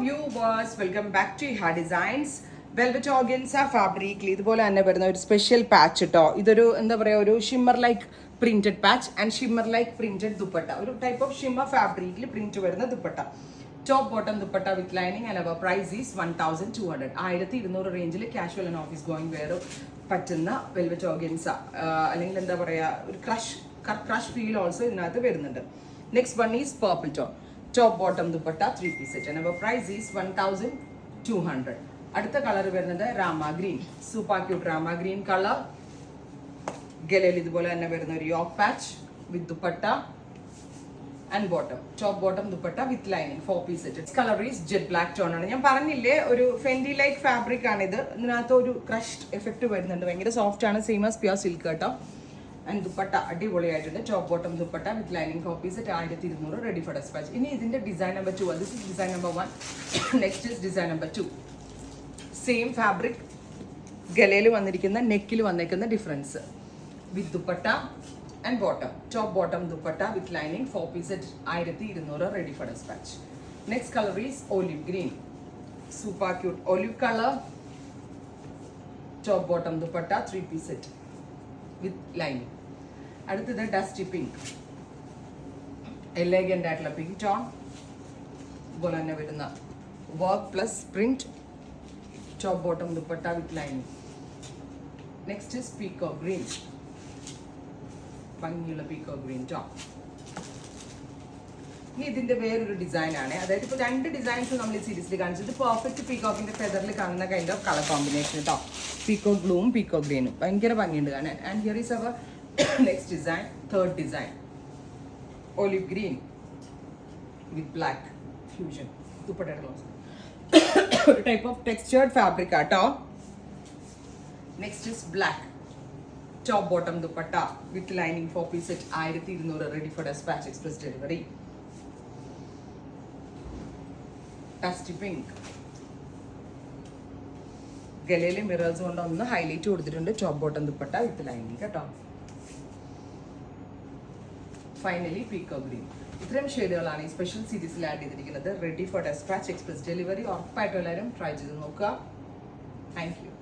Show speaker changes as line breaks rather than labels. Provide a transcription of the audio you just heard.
viewers, welcome back to Iha Designs. Velvet organza ഫാബ്രിക്കിൽ ഇതുപോലെ തന്നെ വരുന്ന ഒരു സ്പെഷ്യൽ പാച്ച് കേട്ടോ. ഇതൊരു എന്താ പറയുക, ഒരു shimmer like printed patch and shimmer like printed dupatta. ഒരു ടൈപ്പ് ഓഫ് ഷിമ്മർ ഫാബ്രിക്കിൽ പ്രിന്റ് വരുന്ന dupatta. Top bottom dupatta with lining and our price is 1200. 1200 റേഞ്ചിൽ casual and office going wear പറ്റുന്ന വെൽവെറ്റ് ഓർഗൻസ, അല്ലെങ്കിൽ എന്താ പറയുക, ഒരു ക്രഷ് ഫീൽ ഓൾസോ ഇതിനകത്ത് വരുന്നുണ്ട്. Next one is purple tone. Top bottom dupatta 3-piece set and our price is 1200. അടുത്ത colour വരുന്നത് രാമ green, super cute rama green colour. ഗലയിൽ ഇതുപോലെ തന്നെ വരുന്ന ഒരു yoke patch with dupatta and bottom. Top bottom dupatta with lining 4-piece set. Colour is jet black tone ആണ്. ഞാൻ പറഞ്ഞില്ലേ, ഒരു ഫെൻഡി ലൈക്ക് ഫാബ്രിക് ആണ് ഇത്. ഇതിനകത്ത് ഒരു ക്രഷ്ഡ് എഫക്ട് വരുന്നുണ്ട്. ഭയങ്കര സോഫ്റ്റ് ആണ്, സെയിം ആസ് പ്യുർ സിൽക്ക് കേട്ടോ. ആൻഡ് ദുപ്പട്ട അടിപൊളിയായിട്ടുണ്ട്. Top bottom dupatta with lining 4-piece set 1200, ready for dispatch. ഇനി ഇതിന്റെ design number 2. This is design number 1. Next is design number 2. Same fabric, ഗലയിൽ വന്നിരിക്കുന്ന നെക്കിൽ വന്നിരിക്കുന്ന difference with dupatta and bottom. Top bottom dupatta with lining 4-piece set 1200, ready for dispatch. Next colour is olive green, super cute olive colour. Top bottom dupatta 3-piece set with lining. അടുത്തത് dusty pink, elegant ആയിട്ടുള്ള pink tone. ഇതുപോലെ തന്നെ വരുന്ന work plus print. Top bottom dupatta with lining. Next is പീക്കോ green, ഭംഗിയുള്ള പീക്കോ green tone. ഇനി ഇതിന്റെ വേറൊരു design ആണ്. അതായത് ഇപ്പോൾ 2 ഡിസൈൻസ് നമ്മൾ ഈ സീരീസിൽ കാണിച്ചത് പെർഫെക്റ്റ് പീക്കോക്കിന്റെ ഫെദറിൽ കാണുന്ന കൈൻഡ് ഓഫ് കളർ കോമ്പിനേഷൻ കേട്ടോ. പീക്കോ ബ്ലൂവും പീക്കോ ഗ്രീനും ഭയങ്കര ഭംഗിയുണ്ട് കാണാൻ. And here is our next design, third design. Olive green with black fusion. ദുപ്പട്ടയുടെ ക്ലോസ് ഒരു ടൈപ്പ് ഓഫ് ടെക്സ്ചേർഡ് ഫാബ്രിക് ആട്ടോ. Next is black. Top bottom dupatta with lining 4-piece set 1200, ready for dispatch, express delivery. Dusty pink, ഗലയിലെ mirrors കൊണ്ട് ഒന്ന് highlight കൊടുത്തിട്ടുണ്ട്. ടോപ്പ് bottom dupatta വിത്ത് ലൈനിങ് കേട്ടോ. Finally peacock green. ഇത്രയും ഷെയ്ഡുകളാണ് ഈ സ്പെഷ്യൽ സീരീസിൽ ആഡ് ചെയ്തിരിക്കുന്നത്. Ready for dispatch, express delivery. ഉറപ്പായിട്ടും എല്ലാവരും ട്രൈ ചെയ്ത് നോക്കുക. Thank you.